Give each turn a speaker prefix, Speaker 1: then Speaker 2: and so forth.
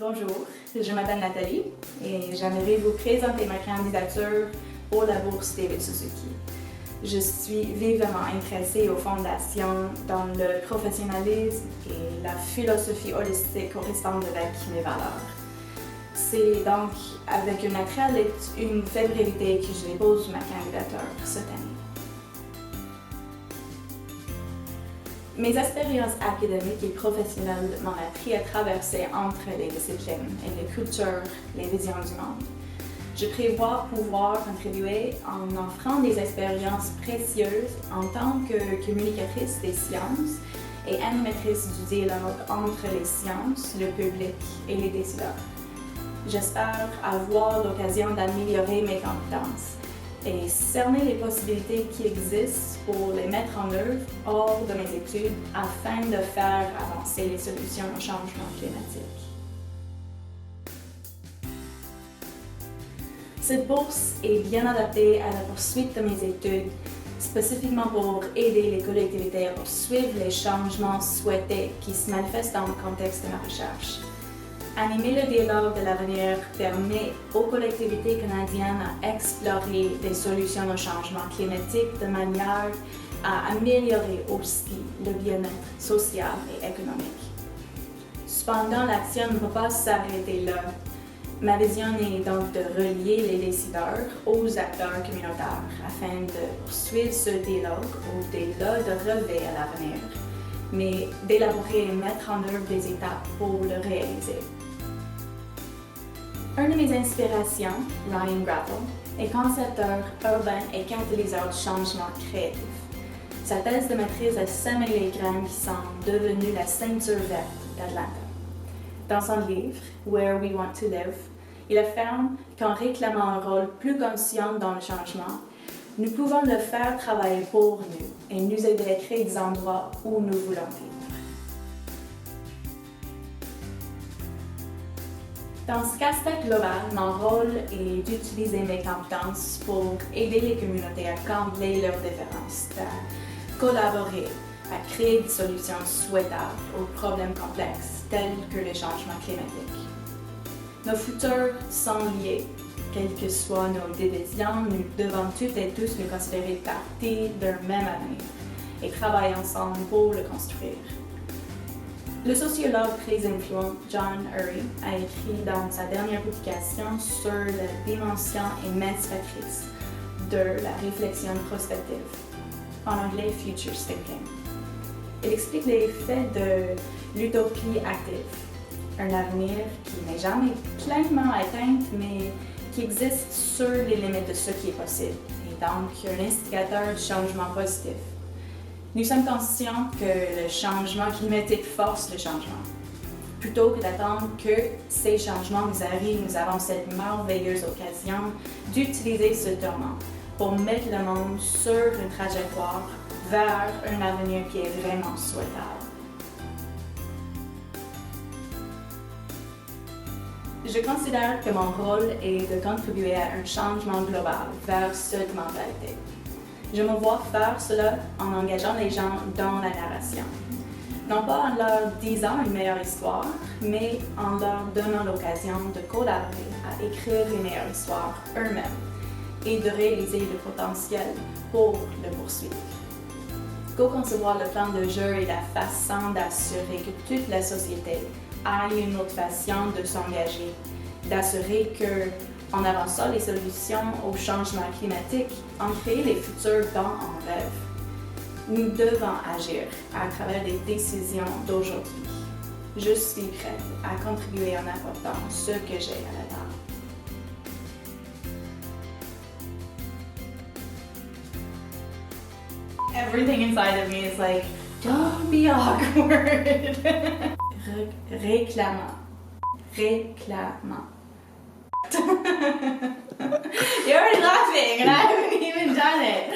Speaker 1: Bonjour, je m'appelle Nathalie et j'aimerais vous présenter ma candidature pour la bourse David Suzuki. Je suis vivement intéressée aux fondations dans le professionnalisme et la philosophie holistique correspondant avec mes valeurs. C'est donc avec une attrait et une fébrilité que je dépose ma candidature cette année. Mes expériences académiques et professionnelles m'ont appris à traverser entre les disciplines et les cultures, les visions du monde. Je prévois pouvoir contribuer en offrant des expériences précieuses en tant que communicatrice des sciences et animatrice du dialogue entre les sciences, le public et les décideurs. J'espère avoir l'occasion d'améliorer mes compétences et cerner les possibilités qui existent pour les mettre en œuvre hors de mes études afin de faire avancer les solutions au changement climatique. Cette bourse est bien adaptée à la poursuite de mes études, spécifiquement pour aider les collectivités à poursuivre les changements souhaités qui se manifestent dans le contexte de ma recherche. Animer le dialogue de l'avenir permet aux collectivités canadiennes à explorer des solutions au changement climatique de manière à améliorer aussi le bien-être social et économique. Cependant, l'action ne va pas s'arrêter là. Ma vision est donc de relier les décideurs aux acteurs communautaires afin de poursuivre ce dialogue au-delà de relever à l'avenir, mais d'élaborer et mettre en œuvre des étapes pour le réaliser. Un de mes inspirations, Ryan Gravel, est concepteur urbain et catalyseur de changement créatif. Sa thèse de maîtrise a semé les graines qui sont devenues la ceinture verte d'Atlanta. Dans son livre, Where We Want to Live, il affirme qu'en réclamant un rôle plus conscient dans le changement, nous pouvons le faire travailler pour nous et nous aider à créer des endroits où nous voulons vivre. Dans ce casse-tête global, mon rôle est d'utiliser mes compétences pour aider les communautés à combler leurs différences, à collaborer, à créer des solutions souhaitables aux problèmes complexes tels que les changements climatiques. Nos futurs sont liés. Quelles que soient nos divisions, nous devons toutes et tous nous considérer partie d'un même avenir et travailler ensemble pour le construire. Le sociologue très influent John Ury a écrit dans sa dernière publication sur la dimension émancipatrice de la réflexion prospective, en anglais Future Thinking. Il explique l'effet de l'utopie active, un avenir qui n'est jamais pleinement atteint, mais qui existe sur les limites de ce qui est possible, et donc un instigateur du changement positif. Nous sommes conscients que le changement climatique force le changement. Plutôt que d'attendre que ces changements nous arrivent, nous avons cette merveilleuse occasion d'utiliser ce tournant pour mettre le monde sur une trajectoire vers un avenir qui est vraiment souhaitable. Je considère que mon rôle est de contribuer à un changement global vers cette mentalité. Je me vois faire cela en engageant les gens dans la narration. Non pas en leur disant une meilleure histoire, mais en leur donnant l'occasion de collaborer à écrire une meilleure histoire eux-mêmes et de réaliser le potentiel pour le poursuivre. Co-concevoir le plan de jeu est la façon d'assurer que toute la société ait une motivation de s'engager, d'assurer que en avançant les solutions au changement climatique, en créer les futurs dont on rêve. Nous devons agir à travers des décisions d'aujourd'hui. Je suis prête à contribuer en apportant ce que j'ai à la table. Everything inside of me is like, don't be awkward. Réclamant. You're already laughing and I haven't even done it.